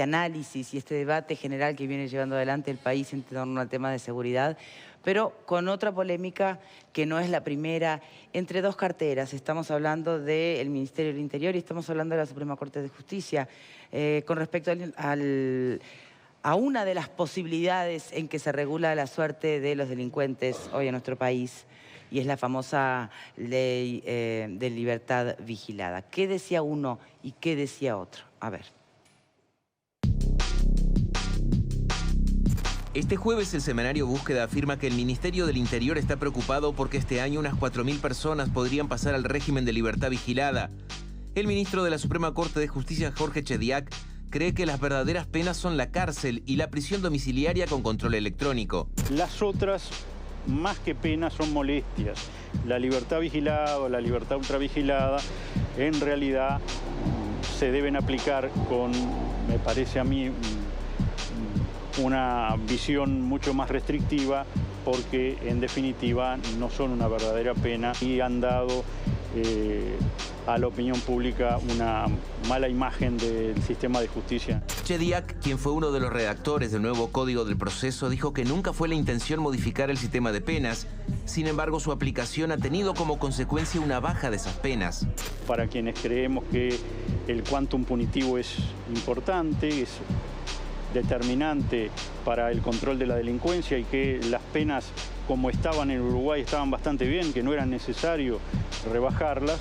análisis y este debate general que viene llevando adelante el país en torno al tema de seguridad, pero con otra polémica que no es la primera, entre dos carteras. Estamos hablando del Ministerio del Interior y estamos hablando de la Suprema Corte de Justicia, con respecto a una de las posibilidades en que se regula la suerte de los delincuentes hoy en nuestro país, y es la famosa ley de libertad vigilada. ¿Qué decía uno y qué decía otro? A ver. Este jueves el semanario Búsqueda afirma que el Ministerio del Interior está preocupado porque este año unas 4.000 personas podrían pasar al régimen de libertad vigilada. El ministro de la Suprema Corte de Justicia, Jorge Chediak, cree que las verdaderas penas son la cárcel y la prisión domiciliaria con control electrónico. Las otras, más que penas, son molestias. La libertad vigilada o la libertad ultravigilada, en realidad, se deben aplicar con, me parece a mí, una visión mucho más restrictiva, porque en definitiva no son una verdadera pena y han dado a la opinión pública una mala imagen del sistema de justicia. Chediak, quien fue uno de los redactores del nuevo Código del Proceso, dijo que nunca fue la intención modificar el sistema de penas. Sin embargo, su aplicación ha tenido como consecuencia una baja de esas penas. Para quienes creemos que el quantum punitivo es importante, es determinante para el control de la delincuencia y que las penas como estaban en Uruguay estaban bastante bien, que no era necesario rebajarlas,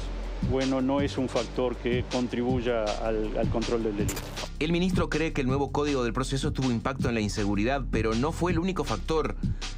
bueno, no es un factor que contribuya al control del delito. El ministro cree que el nuevo Código del Proceso tuvo impacto en la inseguridad, pero no fue el único factor.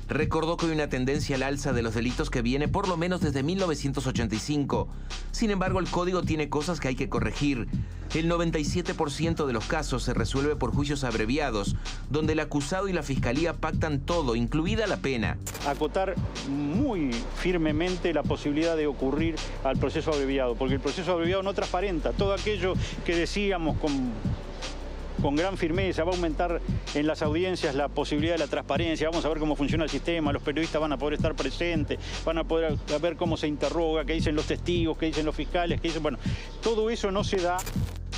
Recordó que hay una tendencia al alza de los delitos que viene por lo menos desde 1985. Sin embargo, el código tiene cosas que hay que corregir. El 97% de los casos se resuelve por juicios abreviados, donde el acusado y la fiscalía pactan todo, incluida la pena. Acotar muy firmemente la posibilidad de ocurrir al proceso abreviado, porque el proceso abreviado no transparenta todo aquello que decíamos con gran firmeza, va a aumentar en las audiencias la posibilidad de la transparencia, vamos a ver cómo funciona el sistema, los periodistas van a poder estar presentes, van a poder ver cómo se interroga, qué dicen los testigos, qué dicen los fiscales, qué dicen... Bueno, todo eso no se da.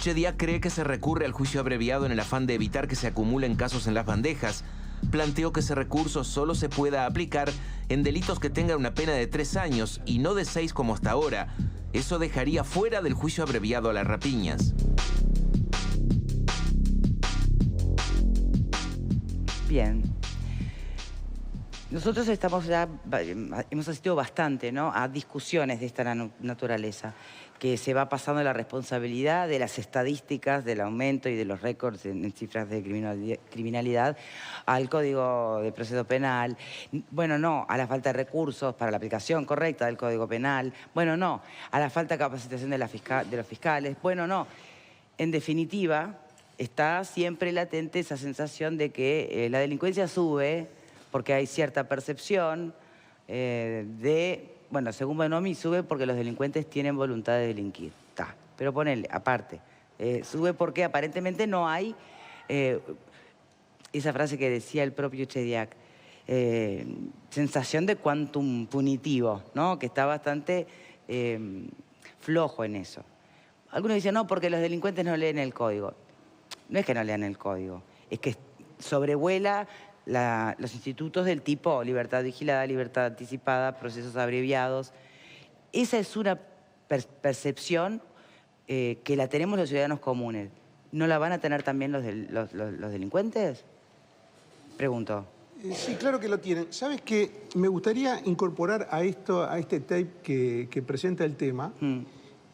Chediak cree que se recurre al juicio abreviado en el afán de evitar que se acumulen casos en las bandejas. Planteó que ese recurso solo se pueda aplicar en delitos que tengan una pena de 3 años y no de 6 como hasta ahora. Eso dejaría fuera del juicio abreviado a las rapiñas. Bien. Nosotros hemos asistido bastante, ¿no?, a discusiones de esta naturaleza, que se va pasando la responsabilidad de las estadísticas, del aumento y de los récords en cifras de criminalidad al Código de Proceso Penal. Bueno, no, a la falta de recursos para la aplicación correcta del Código Penal. Bueno, no, a la falta de capacitación de los fiscales. Bueno, no. En definitiva, está siempre latente esa sensación de que la delincuencia sube porque hay cierta percepción bueno, según Bonomi, sube porque los delincuentes tienen voluntad de delinquir. Está, pero ponele, aparte, sube porque aparentemente no hay esa frase que decía el propio Chediak, sensación de quantum punitivo, ¿no?, que está bastante flojo en eso. Algunos dicen, no, porque los delincuentes no leen el código. No es que no lean el código, es que sobrevuela los institutos del tipo libertad vigilada, libertad anticipada, procesos abreviados. Esa es una percepción que la tenemos los ciudadanos comunes. ¿No la van a tener también los delincuentes? Pregunto. Sí, claro que lo tienen. ¿Sabes qué? Me gustaría incorporar a este tape que presenta el tema,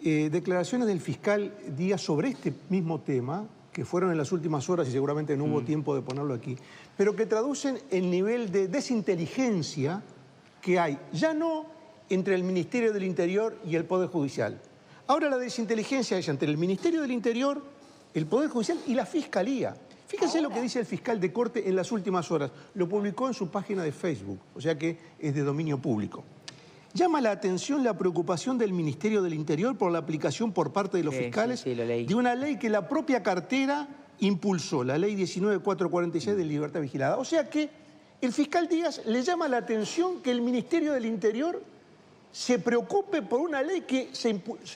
declaraciones del fiscal Díaz sobre este mismo tema, que fueron en las últimas horas y seguramente no hubo tiempo de ponerlo aquí, pero que traducen el nivel de desinteligencia que hay, ya no entre el Ministerio del Interior y el Poder Judicial. Ahora la desinteligencia es entre el Ministerio del Interior, el Poder Judicial y la Fiscalía. Fíjense lo que dice el fiscal de Corte en las últimas horas. Lo publicó en su página de Facebook, o sea que es de dominio público. Llama la atención la preocupación del Ministerio del Interior por la aplicación por parte de los fiscales de una ley que la propia cartera impulsó, la ley 19.446 de libertad vigilada. O sea que el fiscal Díaz le llama la atención que el Ministerio del Interior se preocupe por una ley que se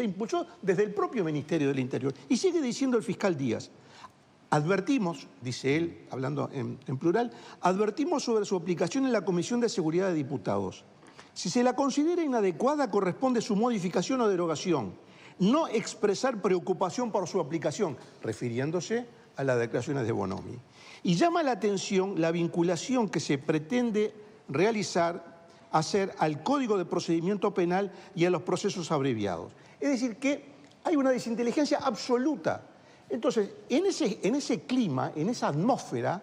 impulsó desde el propio Ministerio del Interior. Y sigue diciendo el fiscal Díaz, Advertimos, dice él, hablando en plural, advertimos sobre su aplicación en la Comisión de Seguridad de Diputados. Si se la considera inadecuada, corresponde su modificación o derogación. No expresar preocupación por su aplicación, refiriéndose a las declaraciones de Bonomi. Y llama la atención la vinculación que se pretende hacer al Código de Procedimiento Penal y a los procesos abreviados. Es decir, que hay una desinteligencia absoluta. Entonces, en ese clima, en esa atmósfera,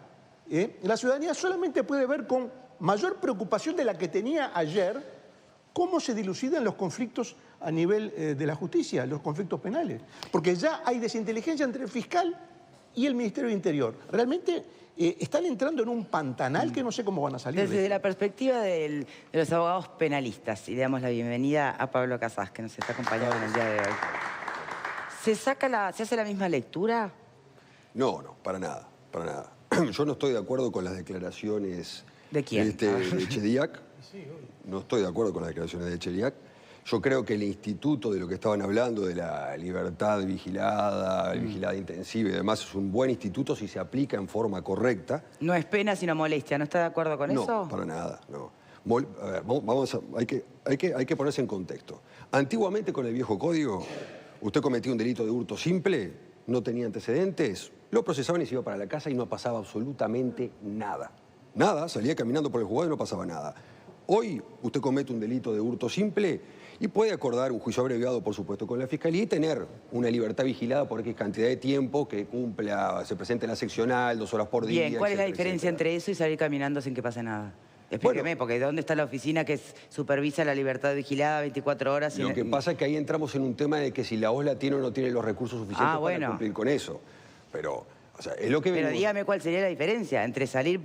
la ciudadanía solamente puede ver con mayor preocupación de la que tenía ayer cómo se dilucidan los conflictos a nivel de la justicia, los conflictos penales. Porque ya hay desinteligencia entre el fiscal y el Ministerio del Interior. Realmente están entrando en un pantanal que no sé cómo van a salir. Desde la perspectiva de los abogados penalistas, y le damos la bienvenida a Pablo Casas, que nos está acompañando en el día de hoy. ¿Se hace la misma lectura? No, para nada, para nada. Yo no estoy de acuerdo con las declaraciones... ¿De quién? De Chediak. No estoy de acuerdo con las declaraciones de Chediak. Yo creo que el instituto de lo que estaban hablando, de la libertad vigilada, vigilada intensiva y demás, es un buen instituto si se aplica en forma correcta. No es pena sino molestia, ¿no está de acuerdo con eso? No, para nada, no. A ver, hay que ponerse en contexto. Antiguamente con el viejo código, usted cometía un delito de hurto simple, no tenía antecedentes, lo procesaban y se iba para la casa y no pasaba absolutamente nada. Nada, salía caminando por el juzgado y no pasaba nada. Hoy usted comete un delito de hurto simple y puede acordar un juicio abreviado, por supuesto, con la Fiscalía y tener una libertad vigilada por X cantidad de tiempo que cumpla, se presente en la seccional, 2 horas por día. Bien, ¿cuál es la diferencia entre eso y salir caminando sin que pase nada? Explíqueme, porque ¿dónde está la oficina que supervisa la libertad vigilada 24 horas? Lo que pasa es que ahí entramos en un tema de que si la OSLA tiene o no tiene los recursos suficientes para cumplir con eso. Pero, o sea, es lo que Pero dígame cuál sería la diferencia entre salir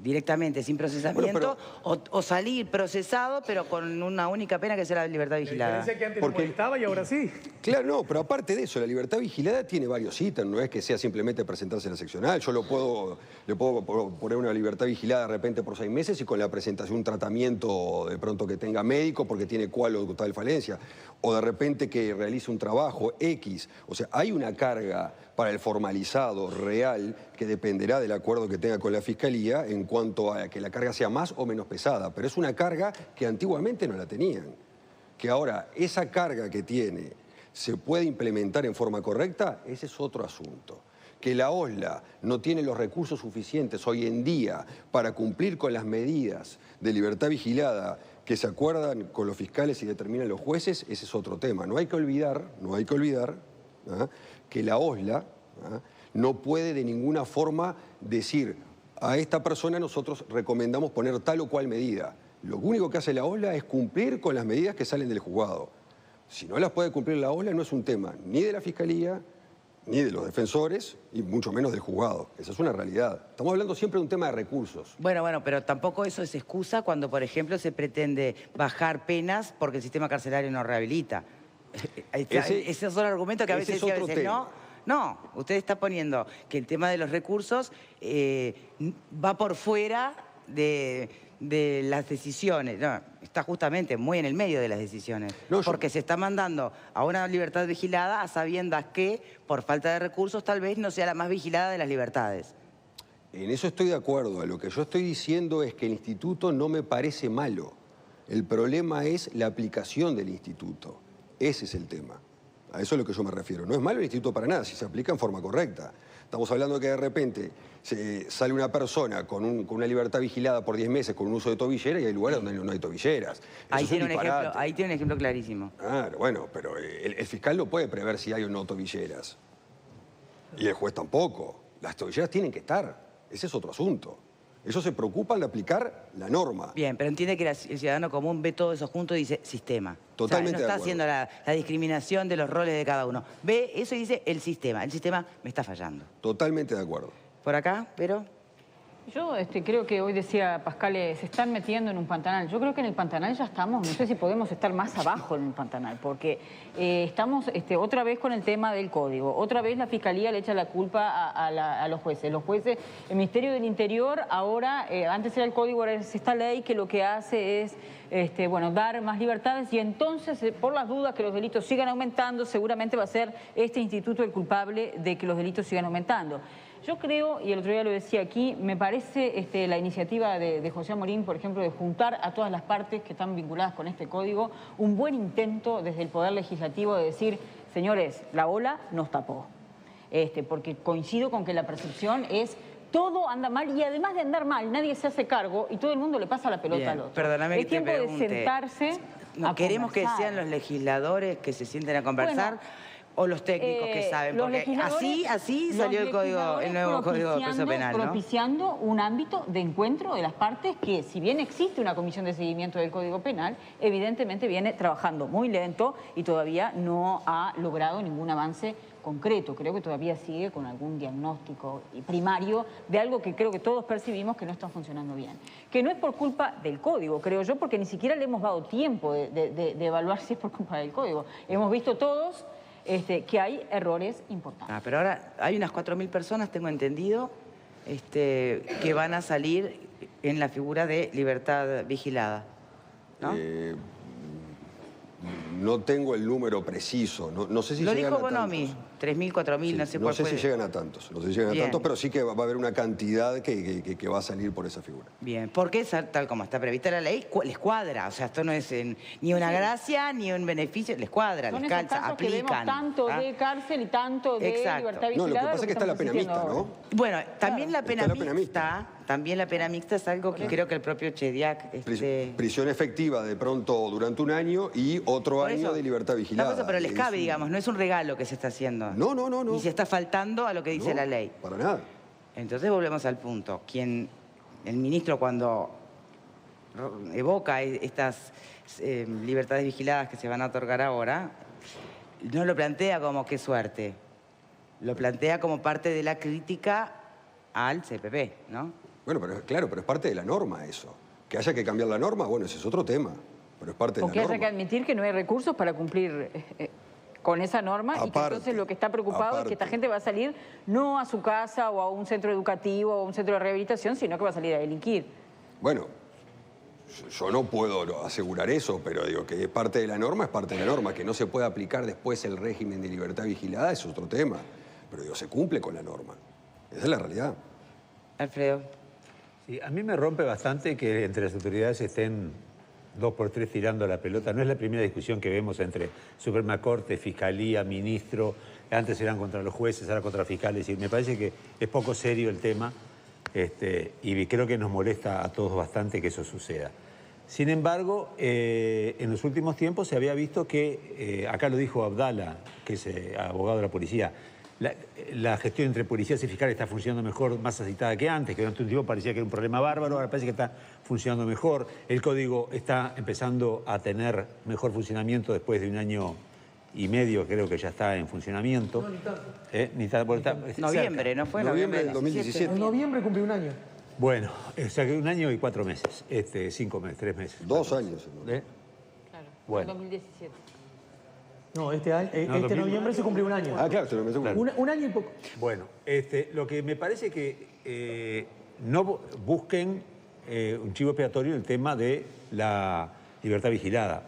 directamente sin procesamiento o salir procesado pero con una única pena que sea la libertad vigilada. La diferencia es que antes no molestaba y ahora sí. Claro, no, pero aparte de eso, la libertad vigilada tiene varios ítems, no es que sea simplemente presentarse en la seccional. Yo le puedo poner una libertad vigilada de repente por 6 meses y con la presentación un tratamiento de pronto que tenga médico porque tiene cual o tal falencia. O de repente que realice un trabajo X. O sea, hay una carga para el formalizado real que dependerá del acuerdo que tenga con la Fiscalía en cuanto a que la carga sea más o menos pesada. Pero es una carga que antiguamente no la tenían. Que ahora esa carga que tiene se puede implementar en forma correcta, ese es otro asunto. Que la OSLA no tiene los recursos suficientes hoy en día para cumplir con las medidas de libertad vigilada que se acuerdan con los fiscales y determinan los jueces, ese es otro tema. No hay que olvidar que la OSLA no puede de ninguna forma decir a esta persona nosotros recomendamos poner tal o cual medida. Lo único que hace la OSLA es cumplir con las medidas que salen del juzgado. Si no las puede cumplir la OSLA no es un tema ni de la Fiscalía, ni de los defensores, y mucho menos del juzgado. Esa es una realidad. Estamos hablando siempre de un tema de recursos. Bueno, pero tampoco eso es excusa cuando, por ejemplo, se pretende bajar penas porque el sistema carcelario no rehabilita. Esos son argumentos que a veces sí, a veces no. No, usted está poniendo que el tema de los recursos va por fuera de las decisiones. No, está justamente muy en el medio de las decisiones. Porque se está mandando a una libertad vigilada a sabiendas que, por falta de recursos, tal vez no sea la más vigilada de las libertades. En eso estoy de acuerdo. Lo que yo estoy diciendo es que el instituto no me parece malo. El problema es la aplicación del instituto. Ese es el tema. A eso es a lo que yo me refiero. No es malo el instituto para nada, si se aplica en forma correcta. Estamos hablando de que de repente sale una persona con una libertad vigilada por 10 meses con un uso de tobillera y hay lugares donde no hay tobilleras. Ahí tiene un ejemplo clarísimo. Claro, bueno, pero el fiscal no puede prever si hay o no tobilleras. Y el juez tampoco. Las tobilleras tienen que estar. Ese es otro asunto. Ellos se preocupan de aplicar la norma. Bien, pero entiende que el ciudadano común ve todo eso junto y dice sistema. Totalmente. O sea, no está haciendo la discriminación de los roles de cada uno. Ve eso y dice el sistema. El sistema me está fallando. Totalmente de acuerdo. ¿Por acá, pero? Yo creo que hoy decía Pascal, se están metiendo en un pantanal. Yo creo que en el pantanal ya estamos, no sé si podemos estar más abajo en el pantanal, porque estamos otra vez con el tema del código. Otra vez la Fiscalía le echa la culpa a los jueces. Los jueces, el Ministerio del Interior, ahora, antes era el código, ahora es esta ley que lo que hace es dar más libertades, y entonces, por las dudas que los delitos sigan aumentando, seguramente va a ser este instituto el culpable de que los delitos sigan aumentando. Yo creo, y el otro día lo decía aquí, me parece la iniciativa de José Amorín, por ejemplo, de juntar a todas las partes que están vinculadas con este código, un buen intento desde el Poder Legislativo de decir, señores, la ola nos tapó. Porque coincido con que la percepción es todo anda mal, y además de andar mal, nadie se hace cargo y todo el mundo le pasa la pelota al otro. Perdóname es tiempo de sentarse a queremos conversar. Que sean los legisladores que se sienten a conversar, o los técnicos que saben, porque así salió el nuevo Código de Proceso Penal, ¿no? Propiciando un ámbito de encuentro de las partes que, si bien existe una comisión de seguimiento del Código Penal, evidentemente viene trabajando muy lento y todavía no ha logrado ningún avance concreto. Creo que todavía sigue con algún diagnóstico primario de algo que creo que todos percibimos que no está funcionando bien. Que no es por culpa del código, creo yo, porque ni siquiera le hemos dado tiempo de evaluar si es por culpa del código. Hemos visto todos que hay errores importantes. Pero ahora hay unas 4.000 personas, tengo entendido, que van a salir en la figura de libertad vigilada, ¿no? No tengo el número preciso, no sé si lo llegan dijo a Bonomi, tantos. 3.000, 4.000, Sí, no sé no cuál sé fue. si llegan a tantos, no sé si llegan a tantos, pero sí que va a haber una cantidad que va a salir por esa figura. Bien, porque tal como está prevista la ley, les cuadra. O sea, esto no es ni una gracia ni un beneficio, les cuadra, Son les esos calza, casos que vemos aplican. tanto de cárcel y tanto de libertad vigilada. No, lo que pasa es que está la pena mixta, ¿no? Bueno, también la pena Está la pena mixta. También la pena mixta es algo que creo que el propio Chediak... Prisión efectiva de pronto durante un año y otro año de libertad vigilada. Pero les cabe, digamos, no es un regalo que se está haciendo. No. Ni se está faltando a lo que dice la ley. Para nada. Entonces volvemos al punto. El ministro, cuando evoca estas libertades vigiladas que se van a otorgar ahora, no lo plantea como qué suerte. Lo plantea como parte de la crítica al CPP, ¿no? Bueno, pero es parte de la norma eso. Que haya que cambiar la norma, bueno, ese es otro tema. Pero es parte de la norma. O que haya que admitir que no hay recursos para cumplir con esa norma, y que entonces lo que está preocupado es que esta gente va a salir no a su casa o a un centro educativo o a un centro de rehabilitación, sino que va a salir a delinquir. Bueno, yo no puedo asegurar eso, pero digo que es parte de la norma, es parte de la norma. Que no se pueda aplicar después el régimen de libertad vigilada es otro tema. Pero digo, se cumple con la norma. Esa es la realidad. Alfredo. Sí, a mí me rompe bastante que entre las autoridades estén 2 por 3 tirando la pelota. No es la primera discusión que vemos entre Suprema Corte, Fiscalía, Ministro. Antes eran contra los jueces, ahora contra fiscales. Y me parece que es poco serio el tema y creo que nos molesta a todos bastante que eso suceda. Sin embargo, en los últimos tiempos se había visto que, acá lo dijo Abdala, que es abogado de la policía, la gestión entre policías y fiscales está funcionando mejor, más agitada que antes, que durante un tiempo parecía que era un problema bárbaro, ahora parece que está funcionando mejor. El código está empezando a tener mejor funcionamiento después de 1 año y medio, creo que ya está en funcionamiento. No, ni tanto. Noviembre, ¿no fue? Noviembre del 2017. En noviembre cumplió 1 año. Bueno, o sea que 1 año y 4 meses, 5 meses, 3 meses. 2 años. Claro, bueno. 2017. No, este noviembre se cumplió 1 año. Ah, claro, se lo metió Un año y poco. Bueno, lo que me parece que no busquen un chivo expiatorio en el tema de la libertad vigilada.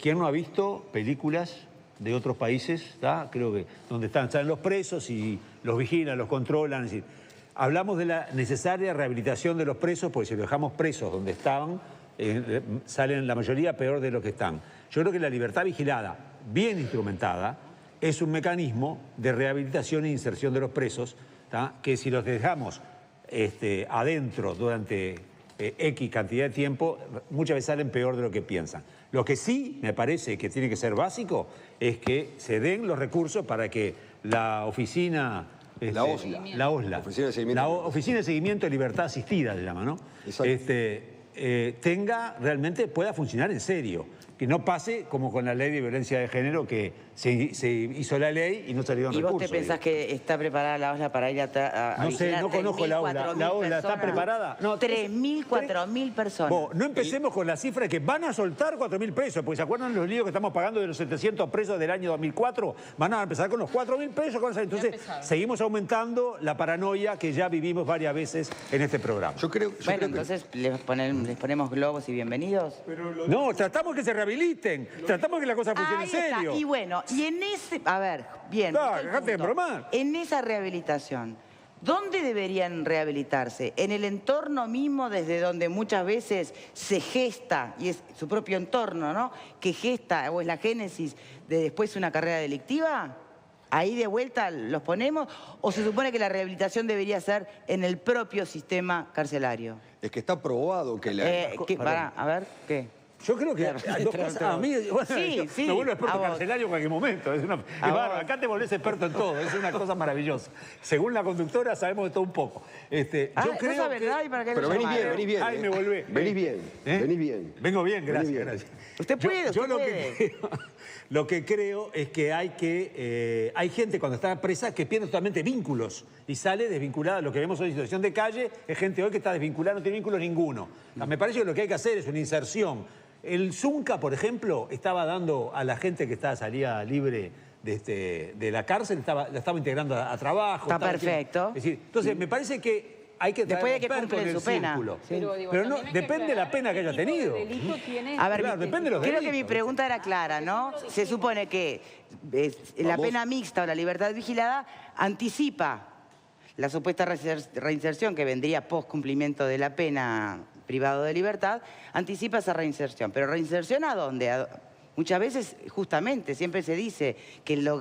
¿Quién no ha visto películas de otros países, creo que donde están los presos y los vigilan, los controlan? Es decir, hablamos de la necesaria rehabilitación de los presos, porque si los dejamos presos donde estaban, salen la mayoría peor de lo que están. Yo creo que la libertad vigilada, bien instrumentada, es un mecanismo de rehabilitación e inserción de los presos, que si los dejamos adentro durante X cantidad de tiempo, muchas veces salen peor de lo que piensan. Lo que sí me parece que tiene que ser básico es que se den los recursos para que la oficina... La OSLA. La OSLA. Oficina de Seguimiento. La Oficina de Seguimiento de Libertad Asistida, se llama, ¿no? Exacto. Realmente pueda funcionar en serio. que no pase como con la ley de violencia de género, que se hizo la ley y no salieron recursos. ¿Y vos te pensás que está preparada la OSLA para ir a No sé, vigilar no conozco la OSLA. ¿La OSLA está preparada? No, 3.000, 4.000 personas. No empecemos con la cifra de que van a soltar 4.000 pesos, porque ¿se acuerdan los líos que estamos pagando de los 700 pesos del año 2004? Van a empezar con los 4.000 pesos. Entonces, seguimos aumentando la paranoia que ya vivimos varias veces en este programa. Yo creo Entonces les ponemos globos y bienvenidos. No, tratamos que se rehabiliten, tratamos que la cosa funcione en serio. Y bueno, y en ese... A ver, bien. Dejate de bromar. En esa rehabilitación, ¿dónde deberían rehabilitarse? En el entorno mismo desde donde muchas veces se gesta, y es su propio entorno, ¿no? Que gesta, o es la génesis de después una carrera delictiva. ¿Ahí de vuelta los ponemos? ¿O se supone que la rehabilitación debería ser en el propio sistema carcelario? Es que está probado que la... A ver, ¿qué? Yo creo que hay dos cosas. A mí, Sí, me vuelvo experto carcelario en cualquier momento. Acá te volvés experto en todo, es una cosa maravillosa. Según la conductora sabemos de todo un poco. Yo creo no sabes nada y para qué Pero venís bien. Ay, me volvé. Venís bien. Vengo bien, gracias. Usted puede, yo lo que creo es que hay gente cuando está presa que pierde totalmente vínculos y sale desvinculada. Lo que vemos hoy en situación de calle es gente hoy que está desvinculada, no tiene vínculos ninguno. Me parece que lo que hay que hacer es una inserción. El Zunca, por ejemplo, estaba dando a la gente que salía libre de la cárcel, la estaba integrando a trabajo. Está perfecto. Es decir, entonces, me parece que hay que después de que cumplen cumplen su pena. Sí. Pero no, depende de la pena que haya tenido. A ver, Claro, depende de los creo delitos. que mi pregunta era clara, ¿no? Se supone que la pena mixta o la libertad vigilada anticipa la supuesta reinserción que vendría post cumplimiento de la pena privado de libertad, anticipa esa reinserción. ¿Pero reinserción a dónde? Muchas veces, justamente, siempre se dice que lo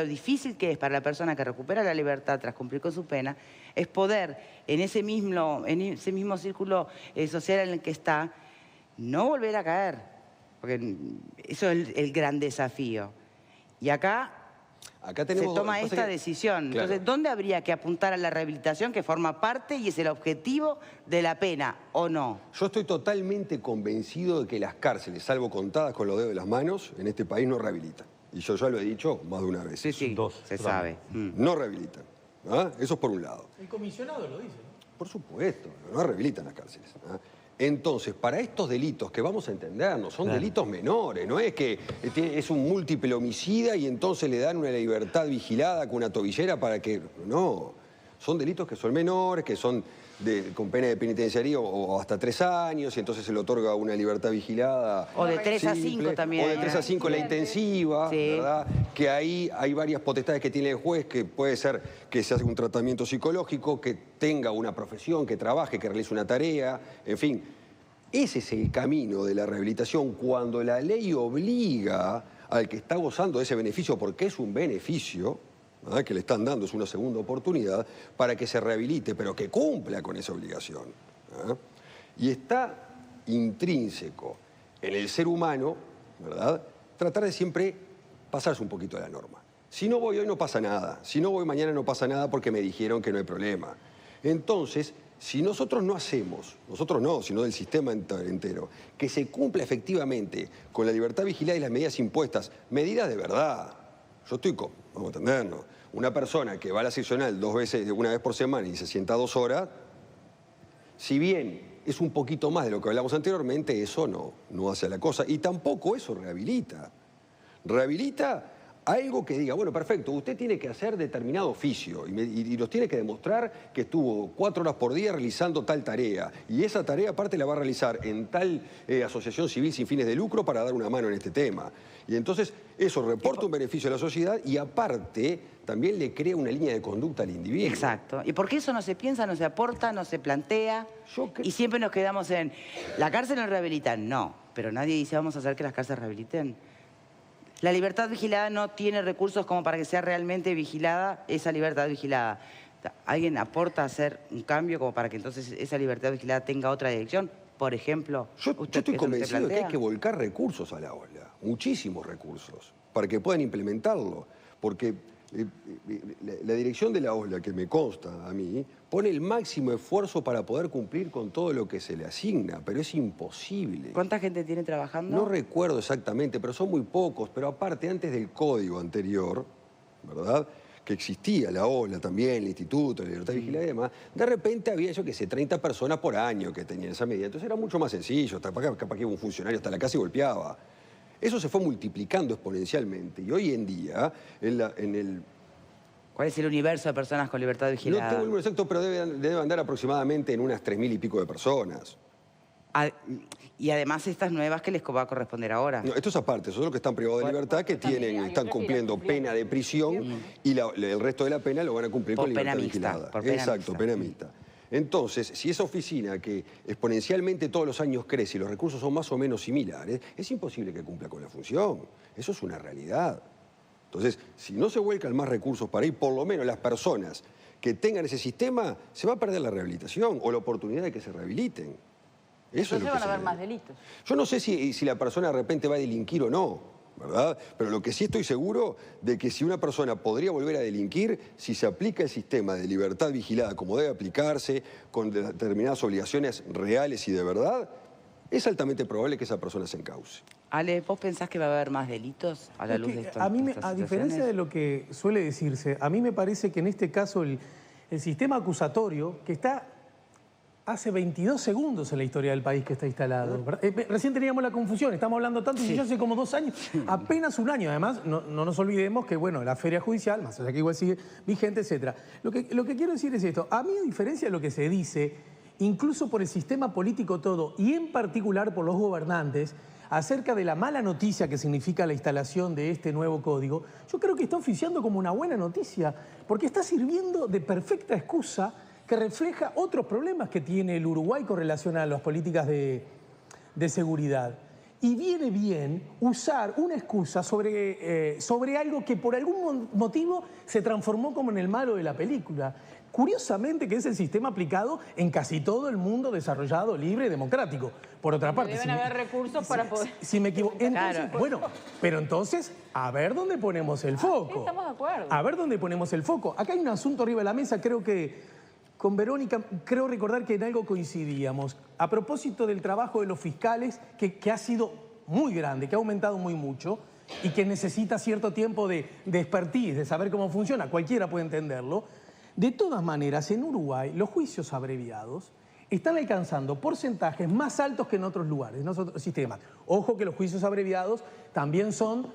difícil que es para la persona que recupera la libertad tras cumplir con su pena es poder, en ese mismo círculo social en el que está, no volver a caer. Porque eso es el gran desafío. Y acá se toma esta decisión. Claro. Entonces, ¿dónde habría que apuntar a la rehabilitación que forma parte y es el objetivo de la pena, o no? Yo estoy totalmente convencido de que las cárceles, salvo contadas con los dedos de las manos, en este país no rehabilitan. Y yo ya lo he dicho más de una vez. Sí, se sabe. No rehabilitan. ¿Ah? Eso es por un lado. El comisionado lo dice, ¿no? Por supuesto, no rehabilitan las cárceles. ¿Ah? Entonces, para estos delitos que vamos a entendernos, son delitos menores, no es que es un múltiple homicida y entonces le dan una libertad vigilada con una tobillera para que... No, son delitos que son menores, que son con pena de penitenciaría o hasta 3 años y entonces se le otorga una libertad vigilada. O de 3 a 5 también. O de 3 a 5 la intensiva, ¿verdad? Que ahí hay varias potestades que tiene el juez, que puede ser que se haga un tratamiento psicológico, que tenga una profesión, que trabaje, que realice una tarea, en fin. Ese es el camino de la rehabilitación cuando la ley obliga al que está gozando de ese beneficio, porque es un beneficio, ¿verdad?, que le están dando, es una segunda oportunidad, para que se rehabilite, pero que cumpla con esa obligación. ¿Verdad? Y está intrínseco en el ser humano, ¿verdad?, tratar de siempre pasarse un poquito de la norma. Si no voy hoy no pasa nada, si no voy mañana no pasa nada porque me dijeron que no hay problema. Entonces, si nosotros no hacemos, nosotros no, sino del sistema entero, que se cumpla efectivamente con la libertad vigilada y las medidas impuestas, medidas de verdad. Yo estoy vamos a entendernos, una persona que va a la seccional una vez por semana y se sienta 2 horas, si bien es un poquito más de lo que hablamos anteriormente, eso no hace la cosa. Y tampoco eso rehabilita. Rehabilita algo que diga, bueno, perfecto, usted tiene que hacer determinado oficio y nos tiene que demostrar que estuvo 4 horas por día realizando tal tarea. Y esa tarea aparte la va a realizar en tal asociación civil sin fines de lucro para dar una mano en este tema. Y entonces eso reporta un beneficio a la sociedad y aparte también le crea una línea de conducta al individuo. Exacto. ¿Y por qué eso no se piensa, no se aporta, no se plantea? Y siempre nos quedamos en, ¿la cárcel no rehabilita? No, pero nadie dice vamos a hacer que las cárceles rehabiliten. La libertad vigilada no tiene recursos como para que sea realmente vigilada esa libertad vigilada. ¿Alguien aporta a hacer un cambio como para que entonces esa libertad vigilada tenga otra dirección? Por ejemplo, yo estoy convencido de que hay que volcar recursos a la OSLA, muchísimos recursos, para que puedan implementarlo. Porque la dirección de la OSLA, que me consta a mí, pone el máximo esfuerzo para poder cumplir con todo lo que se le asigna, pero es imposible. ¿Cuánta gente tiene trabajando? No recuerdo exactamente, pero son muy pocos. Pero aparte, antes del código anterior, ¿verdad?, que existía la OSLA también, el Instituto de Libertad Vigilada y demás, de repente había, yo qué sé, 30 personas por año que tenían esa medida. Entonces era mucho más sencillo, capaz que iba un funcionario hasta la casa y golpeaba. Eso se fue multiplicando exponencialmente y hoy en día, ¿Cuál es el universo de personas con libertad vigilada? No tengo el número exacto, pero debe andar aproximadamente en unas 3.000 y pico de personas. Y además estas nuevas que les va a corresponder ahora. No, esto es aparte, son los que están privados de libertad, que están cumpliendo pena de prisión y el resto de la pena lo van a cumplir con libertad vigilada. Exacto, pena mixta. Entonces, si esa oficina que exponencialmente todos los años crece y los recursos son más o menos similares, es imposible que cumpla con la función. Eso es una realidad. Entonces, si no se vuelcan más recursos para ir, por lo menos las personas que tengan ese sistema, se va a perder la rehabilitación o la oportunidad de que se rehabiliten. Eso Entonces van a haber más delitos. Yo no sé si la persona de repente va a delinquir o no, ¿verdad? Pero lo que sí estoy seguro de que si una persona podría volver a delinquir, si se aplica el sistema de libertad vigilada como debe aplicarse, con determinadas obligaciones reales y de verdad, es altamente probable que esa persona se encauce. Ale, ¿vos pensás que va a haber más delitos a la luz de esto? A diferencia de lo que suele decirse, a mí me parece que en este caso el sistema acusatorio, que está hace 22 segundos en la historia del país que está instalado. Recién teníamos la confusión, estamos hablando tanto y yo hace como 2 años, apenas un año. Además, no nos olvidemos que, bueno, la feria judicial, más allá que igual sigue vigente, etc. Lo que quiero decir es esto. A mí, a diferencia de lo que se dice, incluso por el sistema político todo, y en particular por los gobernantes, acerca de la mala noticia que significa la instalación de este nuevo código, yo creo que está oficiando como una buena noticia, porque está sirviendo de perfecta excusa que refleja otros problemas que tiene el Uruguay con relación a las políticas de seguridad. Y viene bien usar una excusa sobre algo que por algún motivo se transformó como en el malo de la película. Curiosamente que es el sistema aplicado en casi todo el mundo desarrollado, libre y democrático. Por otra parte... Deben haber recursos para poder... Si me equivoco... Claro. Bueno, pero entonces, a ver dónde ponemos el foco. Sí, estamos de acuerdo. A ver dónde ponemos el foco. Acá hay un asunto arriba de la mesa, creo que... Con Verónica, creo recordar que en algo coincidíamos. A propósito del trabajo de los fiscales, que ha sido muy grande, que ha aumentado muy mucho y que necesita cierto tiempo de expertise, de saber cómo funciona, cualquiera puede entenderlo. De todas maneras, en Uruguay, los juicios abreviados están alcanzando porcentajes más altos que en otros lugares, en otros sistemas. Ojo que los juicios abreviados también son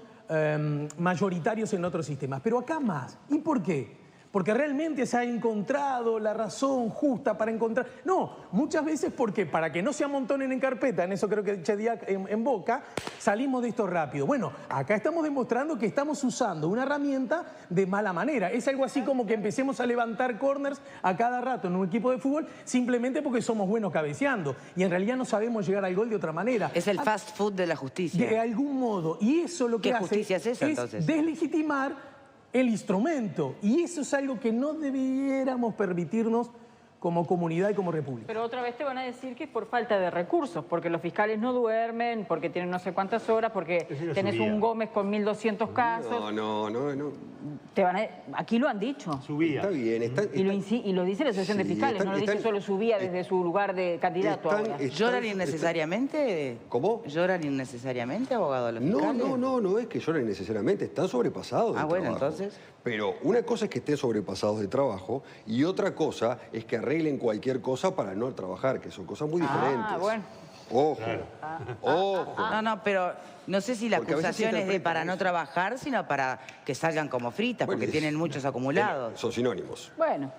mayoritarios en otros sistemas, pero acá más. ¿Y por qué? Porque realmente se ha encontrado la razón justa para encontrar... No, muchas veces porque para que no se amontonen en carpeta, en eso creo que eché día en boca, salimos de esto rápido. Bueno, acá estamos demostrando que estamos usando una herramienta de mala manera. Es algo así como que empecemos a levantar corners a cada rato en un equipo de fútbol simplemente porque somos buenos cabeceando y en realidad no sabemos llegar al gol de otra manera. Es el fast food de la justicia. De algún modo. Y eso lo que ¿Qué hace justicia es esa, entonces? Deslegitimar el instrumento. Y eso es algo que no debiéramos permitirnos como comunidad y como república. Pero otra vez te van a decir que es por falta de recursos, porque los fiscales no duermen, porque tienen no sé cuántas horas, porque tenés un Gómez con 1.200 casos. No. Aquí lo han dicho. Subía. Está bien. Y lo dice la Asociación de Fiscales, no lo dice solo Subía desde su lugar de candidato ahora. ¿Lloran innecesariamente? ¿Cómo? ¿Lloran innecesariamente, abogado, los fiscales? No es que lloren innecesariamente, están sobrepasados de bueno, trabajo. entonces... Pero una cosa es que estén sobrepasados de trabajo y otra cosa es que arreglen cualquier cosa para no trabajar, que son cosas muy diferentes. Bueno. Ojo, ojo. No, pero no sé si la acusación es de para no trabajar, sino para que salgan como fritas, porque tienen muchos acumulados. Son sinónimos. Bueno.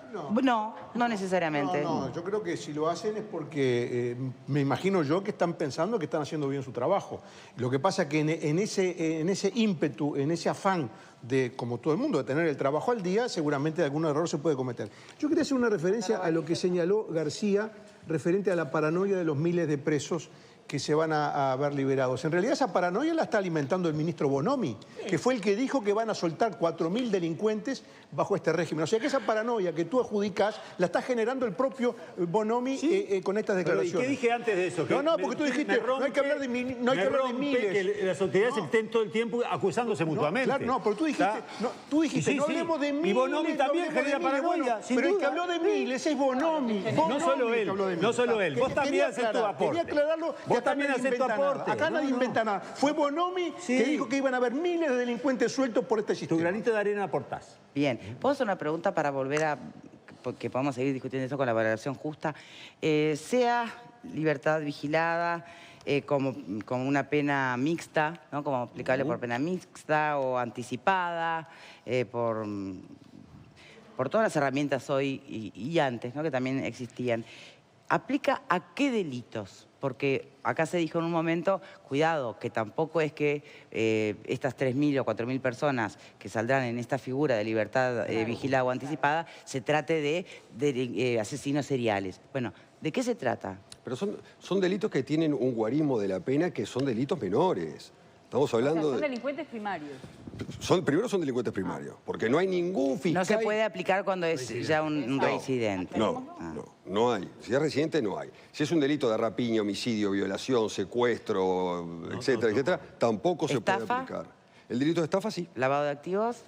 No necesariamente. No, yo creo que si lo hacen es porque me imagino yo que están pensando que están haciendo bien su trabajo. Lo que pasa es que en ese ímpetu, en ese afán de, como todo el mundo, de tener el trabajo al día, seguramente algún error se puede cometer. Yo quería hacer una referencia a lo que señaló García referente a la paranoia de los miles de presos que se van a ver liberados. En realidad esa paranoia la está alimentando el ministro Bonomi, que fue el que dijo que van a soltar 4.000 delincuentes bajo este régimen. O sea que esa paranoia que tú adjudicas la está generando el propio Bonomi con estas declaraciones. ¿Y qué dije antes de eso? No, porque tú dijiste, no hay que hablar de miles. Que las autoridades estén todo el tiempo acusándose mutuamente. Claro, no, pero tú dijiste, no hablemos de miles. Y Bonomi también genera paranoia, sin pero duda. el que habló de miles es Bonomi. No solo él, no solo él. Vos también haces tu aporte. Quería aclararlo. Vos también haces tu aporte. Acá nadie inventa nada. Fue Bonomi que dijo que iban a haber miles de delincuentes sueltos por este sistema. Tu granito de arena aportás. Bien, ¿puedo hacer una pregunta para volver a... porque podamos seguir discutiendo eso con la valoración justa? Sea libertad vigilada como una pena mixta, ¿no? Como aplicable por pena mixta o anticipada, por todas las herramientas hoy y antes, ¿no? Que también existían. ¿Aplica a qué delitos? Porque acá se dijo en un momento, cuidado, que tampoco es que estas 3.000 o 4.000 personas que saldrán en esta figura de libertad vigilada o anticipada, se trate de asesinos seriales. Bueno, ¿de qué se trata? Pero son delitos que tienen un guarismo de la pena que son delitos menores. Estamos hablando son delincuentes primarios. Primero son delincuentes primarios, porque no hay ningún fiscal... No se puede aplicar cuando es ya un residente. No hay. Si es residente, no hay. Si es un delito de rapiña, homicidio, violación, secuestro, etcétera, tampoco se puede aplicar. El delito de estafa, sí. ¿Lavado de activos?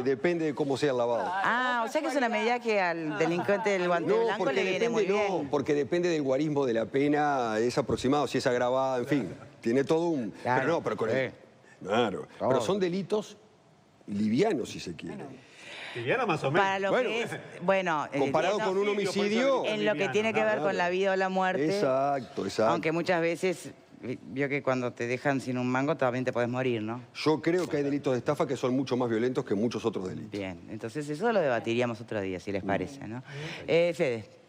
Depende de cómo sea el lavado. O sea que es una medida que al delincuente del guante blanco le viene muy bien. No, porque depende del guarismo de la pena, es aproximado, si es agravada, en fin. Tiene todo un... Claro. Pero no, pero con el... Claro. Pero son delitos livianos, si se quiere. Liviana más o menos. Para lo que es, bueno, comparado con un homicidio... En lo que tiene que ver con la vida o la muerte. Exacto. Aunque muchas veces, vio que cuando te dejan sin un mango también te puedes morir, ¿no? Yo creo que hay delitos de estafa que son mucho más violentos que muchos otros delitos. Bien, entonces eso lo debatiríamos otro día, si les parece, ¿no? Fede.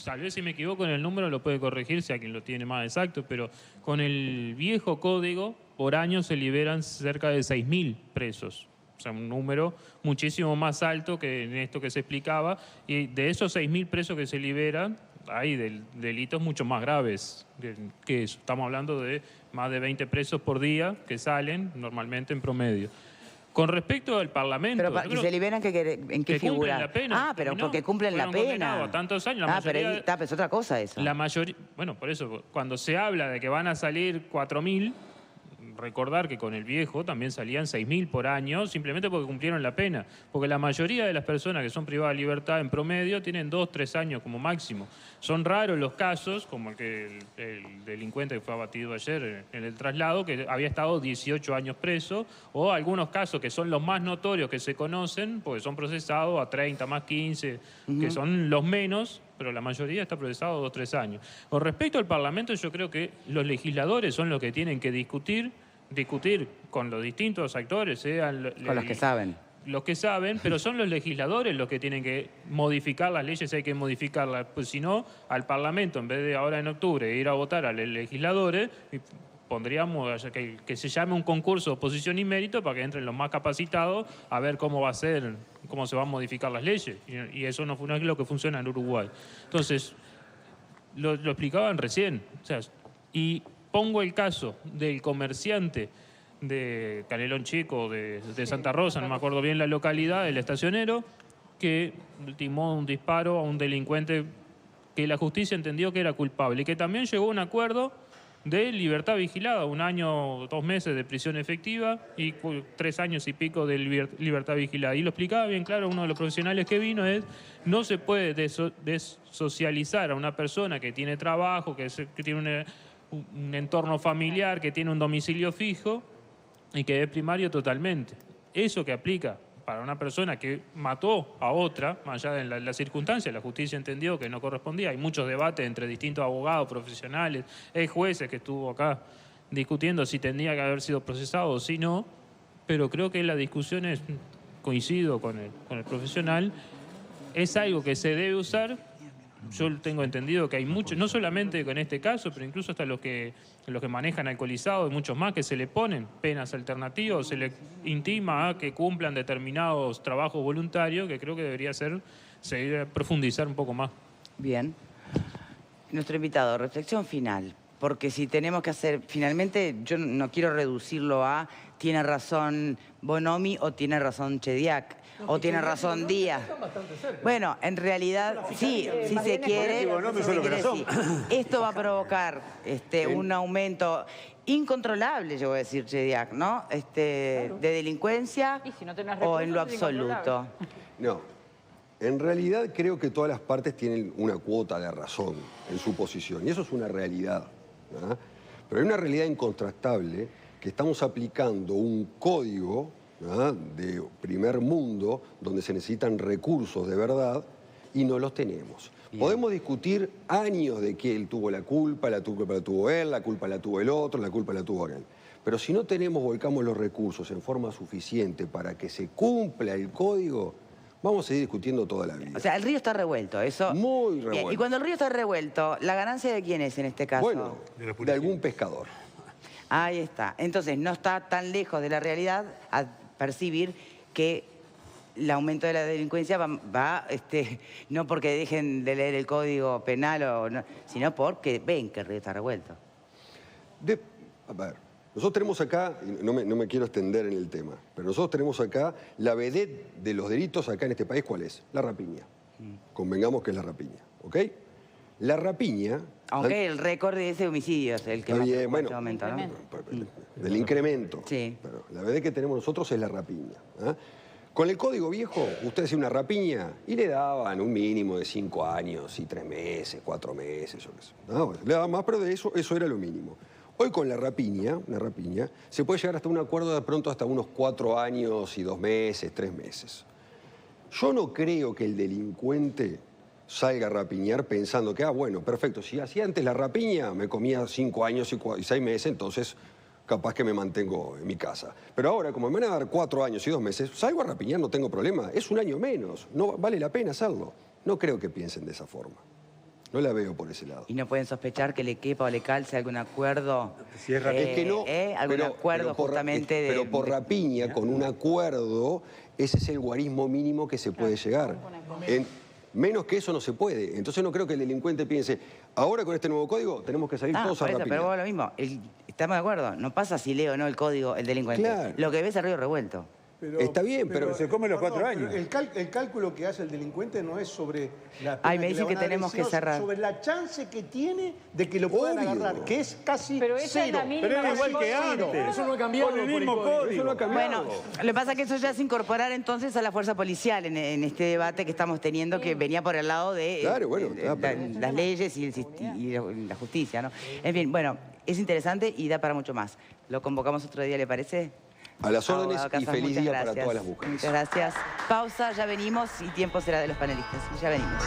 Tal vez si me equivoco en el número lo puede corregir si a quien lo tiene más exacto, pero con el viejo código por año se liberan cerca de 6.000 presos. O sea, un número muchísimo más alto que en esto que se explicaba. Y de esos 6.000 presos que se liberan, hay delitos mucho más graves que eso. Estamos hablando de más de 20 presos por día que salen normalmente en promedio. Con respecto al Parlamento... Pero, ¿y se liberan en qué figura? La pena, pero porque cumplen la pena. A tantos años, la mayoría, pero es otra cosa eso. La mayoría, bueno, por eso, cuando se habla de que van a salir 4.000, recordar que con el viejo también salían 6.000 por año, simplemente porque cumplieron la pena. Porque la mayoría de las personas que son privadas de libertad en promedio tienen 2 o 3 años como máximo. Son raros los casos, como el delincuente que fue abatido ayer en el traslado, que había estado 18 años preso, o algunos casos que son los más notorios que se conocen, porque son procesados a 30 más 15, que son los menos, pero la mayoría está procesado 2 o 3 años. Con respecto al Parlamento, yo creo que los legisladores son los que tienen que discutir con los distintos actores, sean con los que saben. Los que saben, pero son los legisladores los que tienen que modificar las leyes, hay que modificarlas. Pues si no, al Parlamento, en vez de ahora en octubre ir a votar a los legisladores, pondríamos que se llame un concurso de oposición y mérito para que entren los más capacitados a ver cómo va a ser, cómo se van a modificar las leyes. Y eso no es lo que funciona en Uruguay. Entonces, lo explicaban recién. O sea, y pongo el caso del comerciante de Canelón Chico, de Santa Rosa, no me acuerdo bien la localidad, el estacionero, que timó un disparo a un delincuente que la justicia entendió que era culpable y que también llegó a un acuerdo de libertad vigilada, 1 año, 2 meses de prisión efectiva y 3 años y pico de libertad vigilada. Y lo explicaba bien claro uno de los profesionales que vino, no se puede desocializar a una persona que tiene trabajo, que tiene un entorno familiar, que tiene un domicilio fijo y que es primario totalmente. Eso que aplica para una persona que mató a otra, más allá de la circunstancia, la justicia entendió que no correspondía. Hay muchos debates entre distintos abogados, profesionales, jueces que estuvo acá discutiendo si tendría que haber sido procesado o si no, pero creo que la discusión coincido con el profesional, es algo que se debe usar. Yo tengo entendido que hay muchos, no solamente con este caso, pero incluso hasta los que manejan alcoholizados y muchos más, que se le ponen penas alternativas, se le intima a que cumplan determinados trabajos voluntarios, que creo que debería profundizar un poco más. Bien. Nuestro invitado, reflexión final. porque si tenemos que hacer, finalmente yo no quiero reducirlo a tiene razón Bonomi o tiene razón Chediak. O tiene razón Díaz. Bueno, en realidad, sí, si se quiere, sí. Esto va a provocar un aumento incontrolable, yo voy a decir, Chediak, ¿no? De delincuencia o en lo absoluto. No, en realidad creo que todas las partes tienen una cuota de razón en su posición, y eso es una realidad, ¿verdad? Pero hay una realidad incontrastable que estamos aplicando un código, ¿verdad?, de primer mundo, donde se necesitan recursos de verdad y no los tenemos. Bien. Podemos discutir años de que él tuvo la culpa la tuvo él, la culpa la tuvo el otro, la culpa la tuvo él. Pero si no volcamos los recursos en forma suficiente para que se cumpla el código, vamos a seguir discutiendo toda la vida. O sea, el río está revuelto, eso... Muy revuelto. Bien. Y cuando el río está revuelto, ¿la ganancia de quién es en este caso? Bueno, de algún pescador. Ahí está. Entonces, no está tan lejos de la realidad a percibir que el aumento de la delincuencia va no porque dejen de leer el código penal, sino porque ven que el río está revuelto. A ver, nosotros tenemos acá, no me quiero extender en el tema, pero nosotros tenemos acá la vedette de los delitos acá en este país, ¿cuál es? La rapiña. Convengamos que es la rapiña, ¿ok? La rapiña... Aunque el récord de ese homicidio es el que más aumenta, ¿no? Del incremento. Sí. Pero la vedette que tenemos nosotros es la rapiña. ¿Eh? Con el código viejo, usted hacía una rapiña y le daban un mínimo de 5 años y 3 meses, 4 meses, ¿no? Le daban más, pero de eso era lo mínimo. Hoy con la rapiña, se puede llegar hasta un acuerdo de pronto hasta unos 4 años y 2 meses, 3 meses. Yo no creo que el delincuente salga a rapiñar pensando que, bueno, perfecto, si hacía antes la rapiña, me comía 5 años y 6 meses, entonces capaz que me mantengo en mi casa. Pero ahora, como me van a dar 4 años y 2 meses, salgo a rapiñar, no tengo problema. Es un año menos, no vale la pena hacerlo. No creo que piensen de esa forma. No la veo por ese lado. ¿Y no pueden sospechar que le quepa o le calce algún acuerdo? Si es es que no, algún acuerdo justamente Pero por rapiña, con un acuerdo, ese es el guarismo mínimo que se puede llegar. Menos que eso no se puede. Entonces no creo que el delincuente piense, ahora con este nuevo código tenemos que salir todos a rapiñar. Pero vos lo mismo, estamos de acuerdo, no pasa si lee o no el código el delincuente. Claro. Lo que ves es río revuelto. Está bien, pero se come los 4 años. El cálculo que hace el delincuente no es sobre la pena Ay, me dicen que tenemos que cerrar. Sobre la chance que tiene de que lo puedan agarrar, que es casi pero esa cero. Es la mínima. Pero es igual que antes. Eso no ha cambiado. Con el mismo código. Eso no ha cambiado. Bueno, lo que pasa es que eso ya es incorporar entonces a la fuerza policial en este debate que estamos teniendo, que venía por el lado de Claro, bueno, las leyes y la justicia, ¿no? En fin, bueno, es interesante y da para mucho más. Lo convocamos otro día, ¿le parece? A las órdenes y feliz día gracias. para todas las mujeres. Muchas gracias. Pausa, ya venimos y tiempo será de los panelistas. Ya venimos.